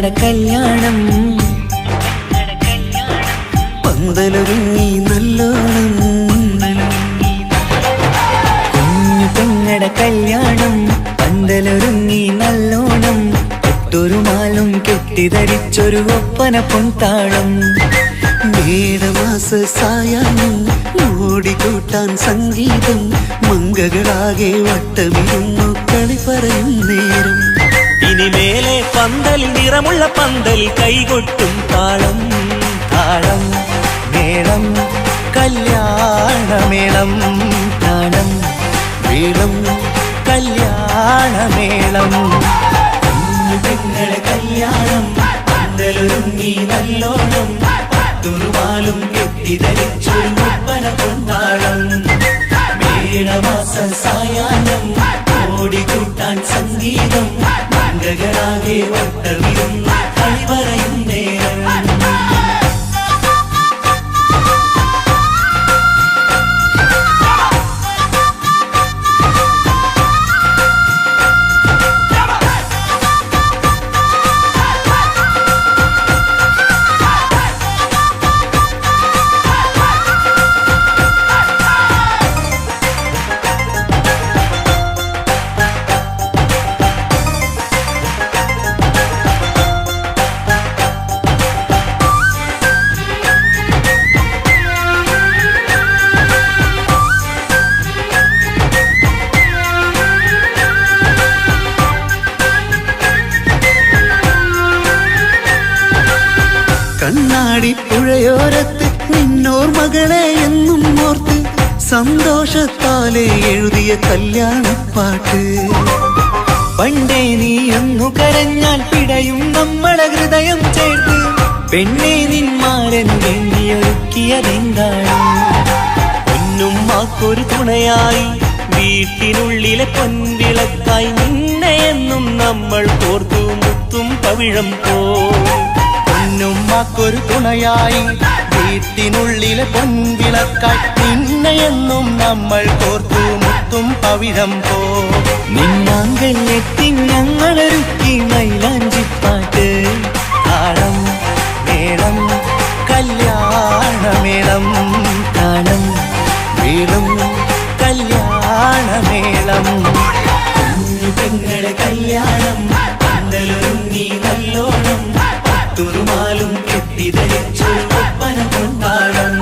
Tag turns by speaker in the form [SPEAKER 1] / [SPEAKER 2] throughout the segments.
[SPEAKER 1] കല്യാണം പന്തലൊരുങ്ങി നല്ലോണം കുഞ്ഞു പെങ്ങടെ കല്യാണം പന്തലൊരുങ്ങി നല്ലോണം ഒട്ടൊരു മാലും കെട്ടിധരിച്ചൊരു ഒപ്പന പൊൻതാളം മേടമാസ സായാഹ്നം ഓടിക്കൂട്ടാൻ സംഗീതം മംഗകളാകെ വട്ടമിരുന്നു കളി പറയും നേരം
[SPEAKER 2] ഇനിമേലെ പന്തൽ നിറമുള്ള പന്തൽ കൈകൊട്ടും താളം
[SPEAKER 1] താളം മേളം കല്യാണമേളം താളം മേളം കല്യാണമേളം കുഞ്ഞു പെങ്ങളെ കല്യാണം പന്തലൊരുങ്ങി നല്ലോണം തുറുമാലും കെട്ടിധരിച്ചൊരു ഒപ്പന പൊൻതാളം മേടമാസ സായാഹ്നം ഓടിക്കൂട്ടാൻ സംഗീതം മംഗകളാകെ വട്ടമിരുന്ന് കളി പറയും നേരം കണ്ണാടി പുഴയോരത്ത് നിന്നോർ മകളെ എന്നും ഓർത്ത് സന്തോഷത്താലെ എഴുതിയ കല്യാണപ്പാട്ട് പണ്ടേ നീ ഒന്നു കരഞ്ഞാൽ പിടയും നമ്മളെ ഹൃദയം ചേർത്ത് പെണ്ണെ നിന്മാരൻ വേണ്ടിയൊരുക്കിയതെന്താണ് പൊന്നുമ്മാക്കൊരു തുണയായി വീട്ടിനുള്ളിലെ പൊൻവിളക്കായി നിന്നെ എന്നും നമ്മൾ കോർത്തു മുത്തും പവിഴം പോ
[SPEAKER 3] പൊന്നുമ്മാക്കൊരു തുണയായി വീട്ടിനുള്ളിലെ പൊൻവിളക്കായി നിന്നെയെന്നും നമ്മൾ കോർത്തു മുത്തും പവിഴം പോ
[SPEAKER 1] നിന്നാങ്കല്ലെത്തി ഞങ്ങളൊരുക്കി മൈലാഞ്ചിപ്പാട്ട് താളം മേളം കല്യാണമേളം താളം മേളം കല്യാണമേളം കുഞ്ഞു പെങ്ങളെ കല്യാണം പന്തലൊരുങ്ങി നല്ലോണം തുറുമാലും കെട്ടിധരിച്ചൊരു ഒപ്പന പൊൻതാളം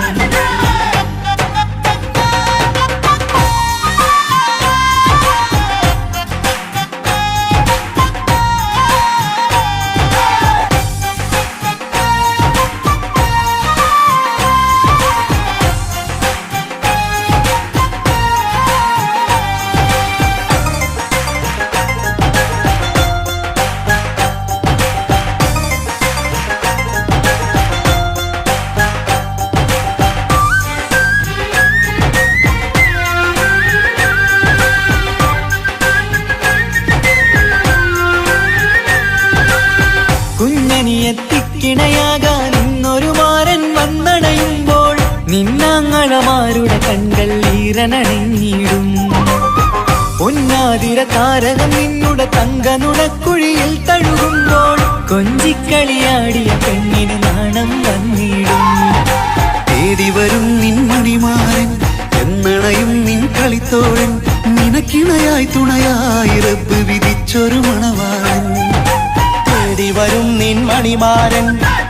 [SPEAKER 1] എത്തിക്കിണയാകാൻ ഇന്നൊരു മാരൻ വന്നണയുമ്പോൾ നിന്നാങ്ങളമാരുടെ കൺകൾ ഈറനണിഞ്ഞിടും പൊന്നാതിര താരകം നിന്നുടെ തങ്ക നുണക്കുഴിയിൽ തഴുകുമ്പോൾ കൊഞ്ചിക്കളിയാടിയ പെണ്ണിന് നാണം വന്നിടും തേടി വരും നിൻമണിമാരൻ എന്നണയും നിൻ കളിത്തോഴൻ നിനക്കിണയായി തുണയായി റബ്ബ് വിധിച്ചൊരു മണവാളൻ
[SPEAKER 3] വരും നിൻ മണിമാരൻ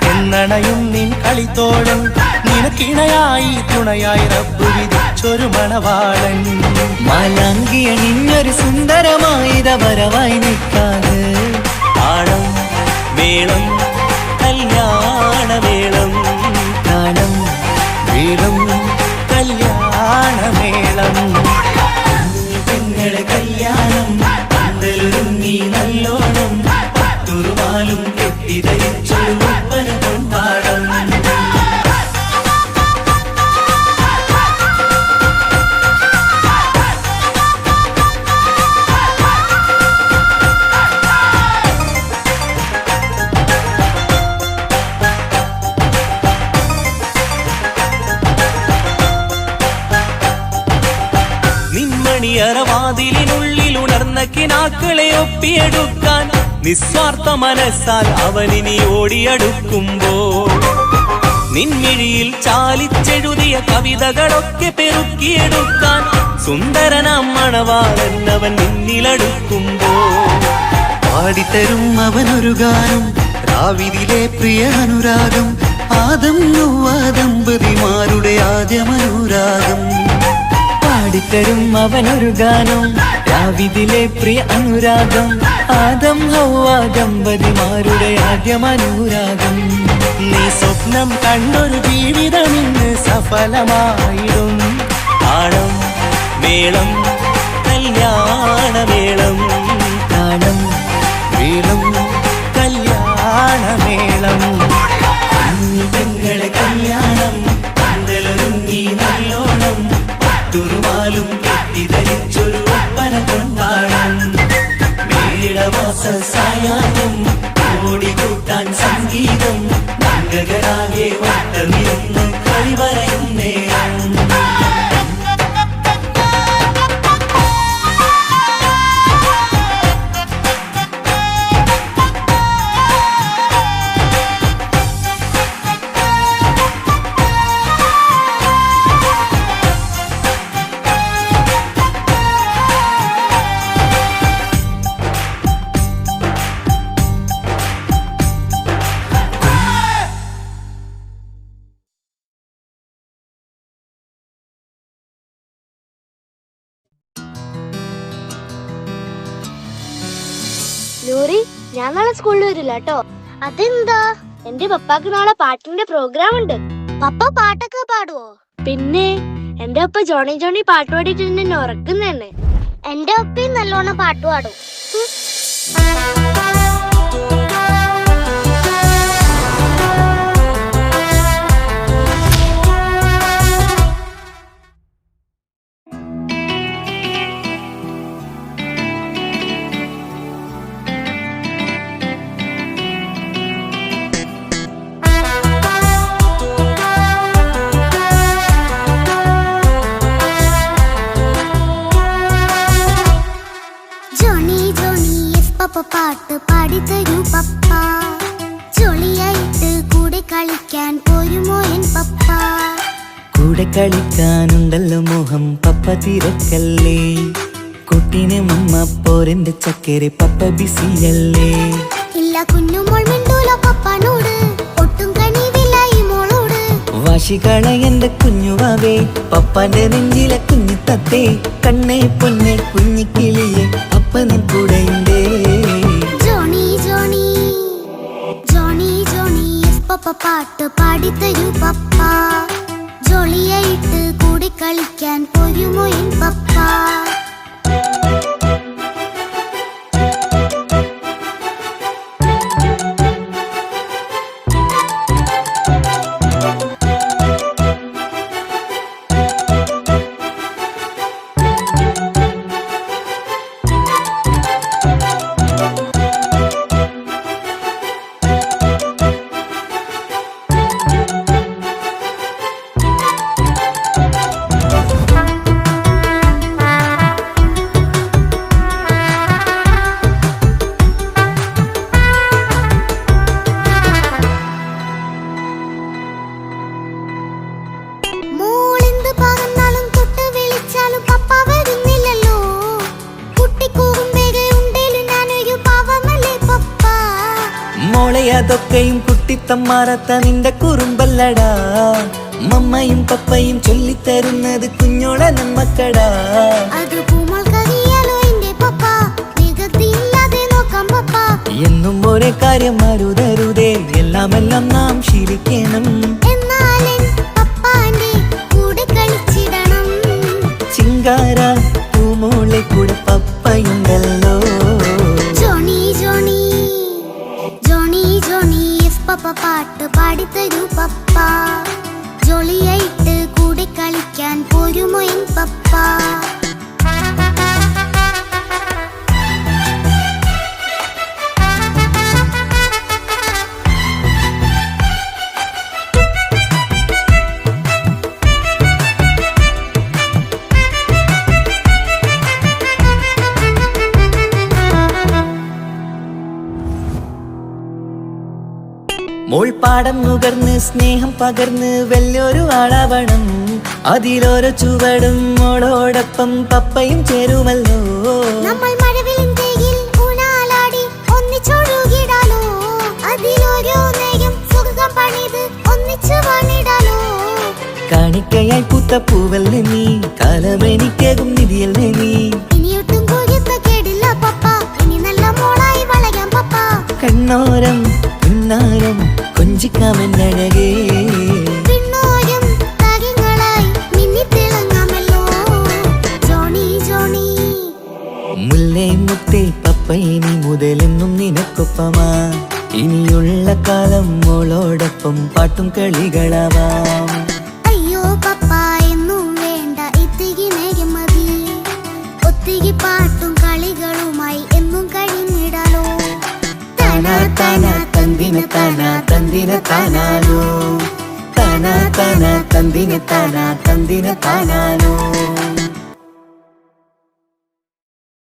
[SPEAKER 3] എന്നണയും നിൻ കളിത്തോഴൻ നിനക്കിണയായി തുണയായി റബ്ബ് വിധിച്ചൊരു മണവാളൻ
[SPEAKER 1] മാലാങ്കിയ നിന്നൊരു സുന്ദരമായിത വരവായി നിൽക്കാതെ
[SPEAKER 2] താളം മേളം കല്യാണമേളം
[SPEAKER 1] താളം മേളം കല്യാണമേളം പെങ്ങളെ കല്യാണം പന്തലൊരുങ്ങി നല്ലോണം തുറുമാലും കെട്ടിധരിച്ചൊരു ഒപ്പന പൊൻതാളം
[SPEAKER 2] നിന്മണിയറവാതിലിനുള്ളിൽ മനസ്സിലുണർന്ന കിനാക്കളെ ഒപ്പിയെടുക്കാൻ നിസ്വാർത്ഥ മനസ്സാൽ അവനിനി ഓടിയടുക്കുമ്പോൾ നിൻമിഴിയിൽ ചാലിച്ചെഴുതിയ കവിതകളൊക്കെ പെറുക്കിയെടുക്കാൻ സുന്ദരനാം മണവാളൻ അവൻ നിന്നിലടുക്കുമ്പോൾ
[SPEAKER 1] പാടിത്തരും അവനൊരു ഗാനം രാവിതിലെ പ്രിയ അനുരാഗം ആദം ഹവ്വ ദമ്പതിമാരുടെ ആദ്യമനുരാഗം പാടിത്തരും അവനൊരു ഗാനം രാവിതിലെ പ്രിയ അനുരാഗം ആദം ഹവ്വ ദമ്പതിമാരുടെ ആദ്യമനുരാഗം
[SPEAKER 3] നീ സ്വപ്നം കണ്ടൊരു ജീവിതം ഇന്ന് സഫലമായിടും
[SPEAKER 2] താളം മേളം കല്യാണമേളം
[SPEAKER 1] താളം മേളം
[SPEAKER 3] കല്യാണമേളം
[SPEAKER 1] പെങ്ങളെ കല്യാണം പന്തലൊരുങ്ങി നല്ലോണം പട്ടുറുമാലും കെട്ടിധരിച്ചൊരു ഒപ്പന കൊണ്ടാടം മേളവാസ സായാഹ്നം ഓടിക്കൂട്ടാൻ സംഗീതം മംഗളാകെ വട്ടമിരുന്ന് കളിവരയും നേരം
[SPEAKER 4] നൂറി, ഞാൻ നാളെ സ്കൂളിൽ വരില്ല കേട്ടോ. അതെന്താ? എന്റെ പപ്പാക്ക് നാളെ പാട്ടിന്റെ പ്രോഗ്രാം ഉണ്ട്. പപ്പ പാട്ടൊക്കെ പാടുവോ? പിന്നെ എന്റെ അപ്പ ജോണി ജോണി പാട്ട് പാടിയിട്ട് എന്നെ ഉറക്കുന്നതന്നെ. എന്റെ അപ്പയും നല്ലോണം പാട്ട് പാടും.
[SPEAKER 5] പാട്ട് പാടിത്തരൂ പപ്പ, ജോളിയായിട്ട് കൂടെ കളിക്കാൻ പോരുമോ എൻ പപ്പ?
[SPEAKER 1] കൂടെ കളിക്കാനുണ്ടല്ലോ മോഹം പപ്പ തിരക്കല്ലേ, കുട്ടീനെ മമ്മ പോരെന്റെ ചക്കരെ പപ്പ ബിസിയല്ലേ.
[SPEAKER 5] ഇല്ല കുഞ്ഞുമോൾ മിണ്ടൂല പപ്പാനോട്, ഒട്ടും കണിവില്ല ഈ മോളോട്.
[SPEAKER 1] വാശികള എന്റെ കുഞ്ഞുവാവേ, പപ്പാന്റെ നെഞ്ചിലെ കുഞ്ഞു തത്തേ, കണ്ണേ പൊന്നെ കുഞ്ഞിക്കിളിയെ അപ്പനും കൂടെയുണ്ടേ.
[SPEAKER 5] ജോണി ജോണി ജോണി ജോണി പപ്പ പാട്ട് പാടിത്തരൂ പപ്പ, ജോളിയായിട്ട് കൂടെ കളിക്കാൻ പോരുമോ എൻ പപ്പ?
[SPEAKER 1] അതൊക്കെയും കുട്ടിത്തമ്മാറത്ത നിന്റെ കുറുമ്പല്ലടാ, മമ്മയും പപ്പയും ചൊല്ലിത്തരുന്നത് കുഞ്ഞോളെ നമ്മക്കടാ. എന്നും ഒരേ കാര്യം അരുതരുതേ, എല്ലാം എല്ലാം നാം ശീലിക്കണം. ചിങ്കാര പൂമോളെ കൂടെ പപ്പയുണ്ടല്ലോ.
[SPEAKER 5] പപ്പ പാട്ട് പാടിത്തരൂ പപ്പ, ജോളിയായിട്ട് കൂടെ കളിക്കാൻ പോരുമോ എൻ പപ്പ?
[SPEAKER 1] മോൾ പാടം നുകർന്ന് സ്നേഹം പകർന്ന് വലിയൊരു ആളാവണം. അതിലോരോ ചുവടും മോളോടൊപ്പം പപ്പയും ചേരുമല്ലോ.
[SPEAKER 5] നമ്മൾ മഴവിലിൻ തേയിൽ ഊഞ്ഞാലാടി ഒന്നിച്ചൊഴുകിടാലോ. അതിലോരോ നേയം സുഖം പണിത് ഒന്നിച്ചു വാണിടാലോ.
[SPEAKER 1] കാണിക്കയായി പൂത്ത പൂവല്ലേ നീ, കാലമെനിക്കേകും നിധിയല്ലേ നീ.
[SPEAKER 5] ഇനിയൊട്ടും കൂടിയപ്പ കേടില്ല പപ്പ, ഇനി നല്ല മോളായി വളയാം പപ്പ.
[SPEAKER 1] കണ്ണോരം പിന്നാരം കൊഞ്ചിക്കാമെന്നഴകേ.
[SPEAKER 5] പിന്നോരം താരങ്ങളായി മിന്നിത്തിളങ്ങാമല്ലോ. ജോണി ജോണി
[SPEAKER 1] മുല്ലേ മുത്തേ പപ്പ ഇനി മുതലെന്നും നിനക്കൊപ്പമാ. ഇനിയുള്ള കാലം മോളോടൊപ്പം പാട്ടും കളികളാവാം.
[SPEAKER 5] അയ്യോ പപ്പ എന്നും വേണ്ട ഇത്തിരി നേരം മതി. ഒത്തിരി പാട്ടും കളികളുമായി എന്നും കഴിഞ്ഞിടാലോ.
[SPEAKER 1] താനാ താനാ തന്തിന താനാ തന്തിന താനാനോ. താനാ താനാ തന്തിന താനാ തന്തിന താനാനോ.